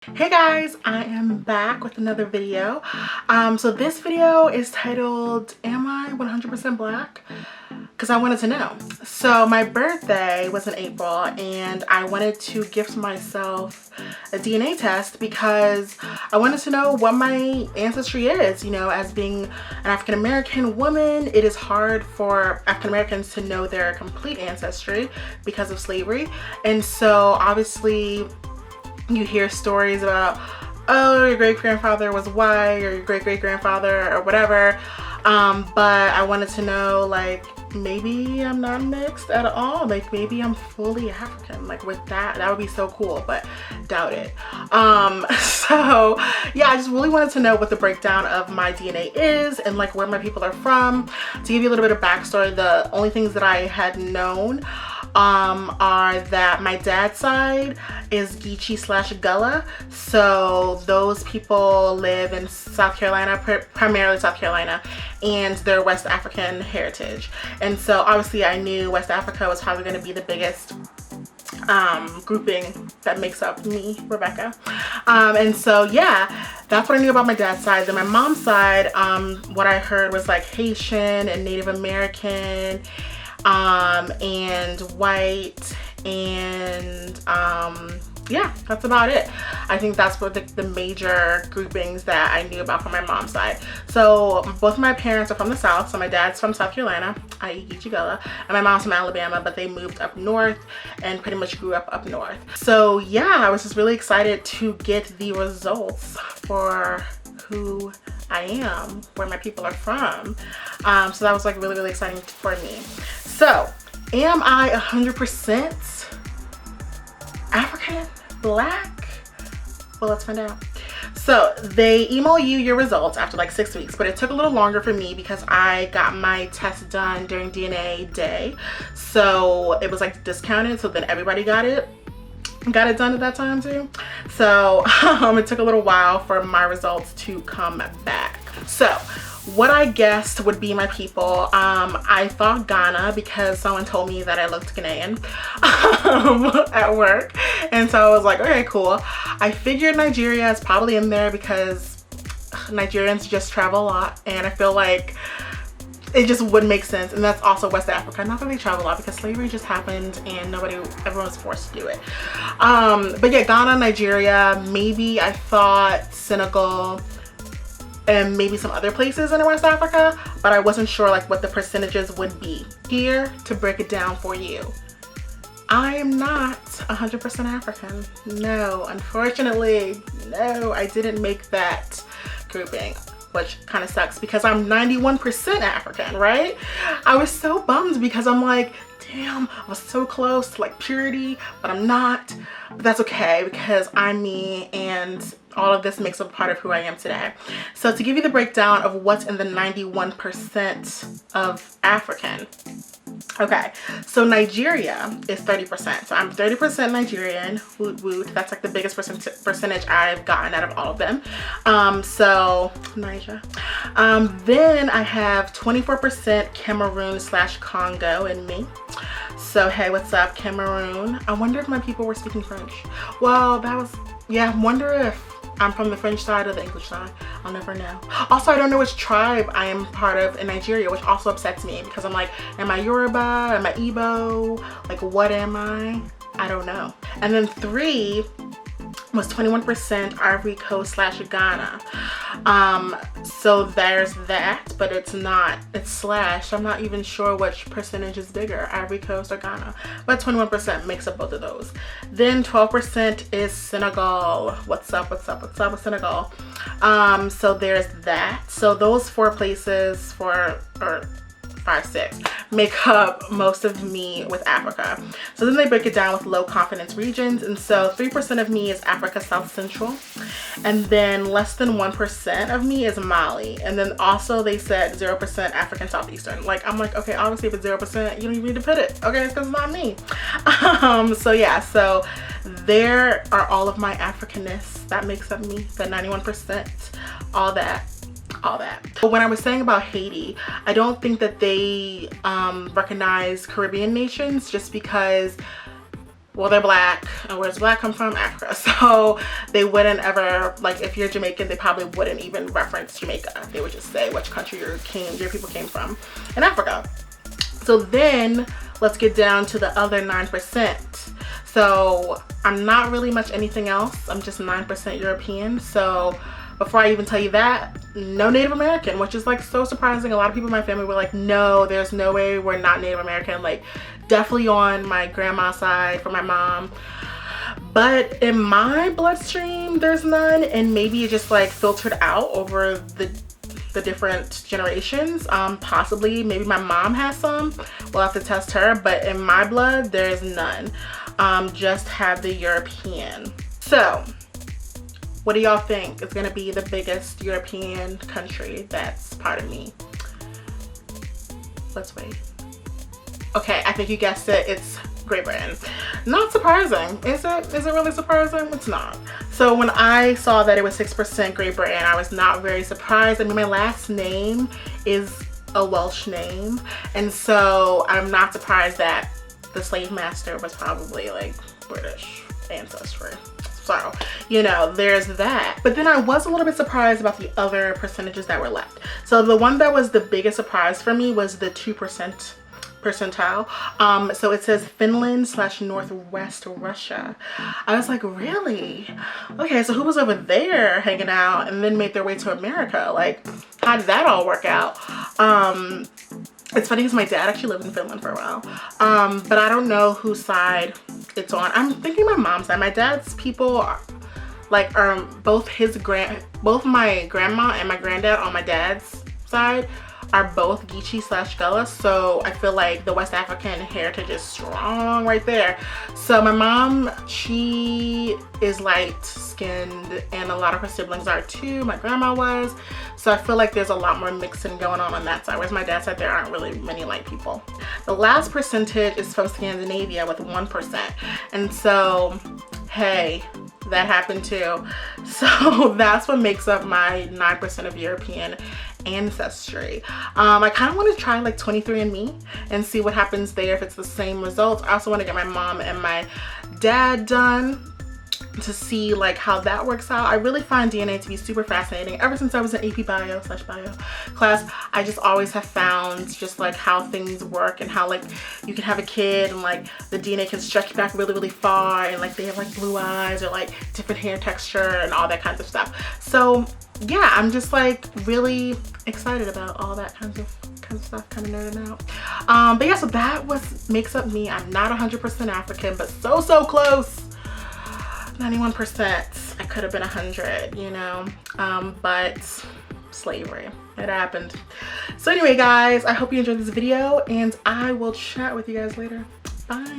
Hey guys, I am back with another video. So this video is titled, Am I 100% Black? Because I wanted to know. So my birthday was in April and I wanted to gift myself a DNA test because I wanted to know what my ancestry is. You know, as being an African American woman, it is hard for African Americans to know their complete ancestry because of slavery. And so obviously you hear stories about, oh, your great-grandfather was white or your great-great-grandfather or whatever, but I wanted to know, like, maybe I'm not mixed at all, like maybe I'm fully African. Like with that would be so cool, but doubt it. So yeah, I just really wanted to know what the breakdown of my DNA is and like where my people are from. To give you a little bit of backstory, the only things that I had known are that my dad's side is Geechee / Gullah. So those people live in South Carolina, primarily South Carolina, and they're West African heritage. And so obviously I knew West Africa was probably going to be the biggest grouping that makes up me, Rebecca. And so yeah, that's what I knew about my dad's side. Then my mom's side, what I heard was like Haitian and Native American, and white, and yeah, that's about it. I think that's what the major groupings that I knew about from my mom's side. So both of my parents are from the South. So my dad's from South Carolina, i.e. Geechee Gullah, and my mom's from Alabama, but they moved up north and pretty much grew up north. So yeah, I was just really excited to get the results for who I am, where my people are from. So that was like really, really exciting for me. So am I 100% African, Black? Well, let's find out. So they email you your results after like 6 weeks, but it took a little longer for me because I got my test done during DNA day. So it was like discounted, so then everybody got it done at that time too. So it took a little while for my results to come back. So what I guessed would be my people, I thought Ghana because someone told me that I looked Ghanaian at work, and so I was like, okay, cool. I figured Nigeria is probably in there because Nigerians just travel a lot, and I feel like it just would make sense. And that's also West Africa. Not that they travel a lot because slavery just happened and everyone was forced to do it. But yeah, Ghana, Nigeria, maybe I thought Senegal, and maybe some other places in West Africa, but I wasn't sure like what the percentages would be. Here to break it down for you. I am not 100% African. No, unfortunately, no, I didn't make that grouping, which kind of sucks because I'm 91% African, right? I was so bummed because I'm like, damn, I was so close to like purity, but I'm not. But that's okay because I'm me, and all of this makes up part of who I am today. So to give you the breakdown of what's in the 91% of African. Okay, so Nigeria is 30%. So I'm 30% Nigerian, woot woot. That's like the biggest percentage I've gotten out of all of them. So Niger. Then I have 24% Cameroon / Congo in me. So hey, what's up, Cameroon? I wonder if my people were speaking French. Well, that was, yeah, I wonder if I'm from the French side or the English side. I'll never know. Also, I don't know which tribe I am part of in Nigeria, which also upsets me because I'm like, am I Yoruba? Am I Igbo? Like, what am I? I don't know. And then 3 was 21% Ivory Coast / Ghana. So there's that, but it's not, it's slash. I'm not even sure which percentage is bigger, Ivory Coast or Ghana, but 21% makes up both of those. Then 12% is Senegal. What's up with Senegal? So there's that. So those 4 places, or 5, 6, make up most of me with Africa. So then they break it down with low confidence regions, and so 3% of me is Africa South Central, and then less than 1% of me is Mali, and then also they said 0% African Southeastern. Like, I'm like, okay, obviously if it's 0%, you don't even need to put it, okay, it's because it's not me. So yeah, so there are all of my Africanness that makes up me, the 91%, all that. But when I was saying about Haiti, I don't think that they recognize Caribbean nations just because well, they're black, and where's black come from? Africa. So they wouldn't ever, like, if you're Jamaican, they probably wouldn't even reference Jamaica. They would just say which country your people came from in Africa. So then let's get down to the other 9%. So I'm not really much anything else. I'm just 9% European. So before I even tell you that, no Native American, which is like so surprising. A lot of people in my family were like, no, there's no way we're not Native American. Like, definitely on my grandma's side for my mom. But in my bloodstream, there's none, and maybe it just like filtered out over the different generations. Possibly, maybe my mom has some. We'll have to test her, but in my blood, there's none. Just have the European. So what do y'all think is gonna be the biggest European country that's part of me? Let's wait. Okay, I think you guessed it. It's Great Britain. Not surprising. Is it? Is it really surprising? It's not. So when I saw that it was 6% Great Britain, I was not very surprised. I mean, my last name is a Welsh name, and so I'm not surprised that the slave master was probably like British ancestry. So, you know, there's that. But then I was a little bit surprised about the other percentages that were left. So the one that was the biggest surprise for me was the 2% percentile. So it says Finland / Northwest Russia. I was like, really? Okay, so who was over there hanging out and then made their way to America? Like, how did that all work out? It's funny because my dad actually lived in Finland for a while, but I don't know whose side it's on. I'm thinking my mom's side. My dad's people are like both my grandma and my granddad on my dad's side are both Geechee / Gullah, so I feel like the West African heritage is strong right there. So my mom, she is light skinned, and a lot of her siblings are too. My grandma was. So I feel like there's a lot more mixing going on that side, whereas my dad's side, there aren't really many light people. The last percentage is from Scandinavia with 1%. And so, hey, that happened too. So that's what makes up my 9% of European ancestry. I kind of want to try like 23andMe and see what happens there, if it's the same results. I also want to get my mom and my dad done to see like how that works out. I really find DNA to be super fascinating. Ever since I was in AP Bio / class, I just always have found just like how things work and how like you can have a kid and like the DNA can stretch back really, really far, and like they have like blue eyes or like different hair texture and all that kinds of stuff. So yeah, I'm just like really excited about all that kinds of stuff, kind of nerding out. But yeah, so that makes up me. I'm not 100% African, but so close. 91%. I could have been 100, you know, but slavery, it happened. So anyway, guys, I hope you enjoyed this video, and I will chat with you guys later. Bye.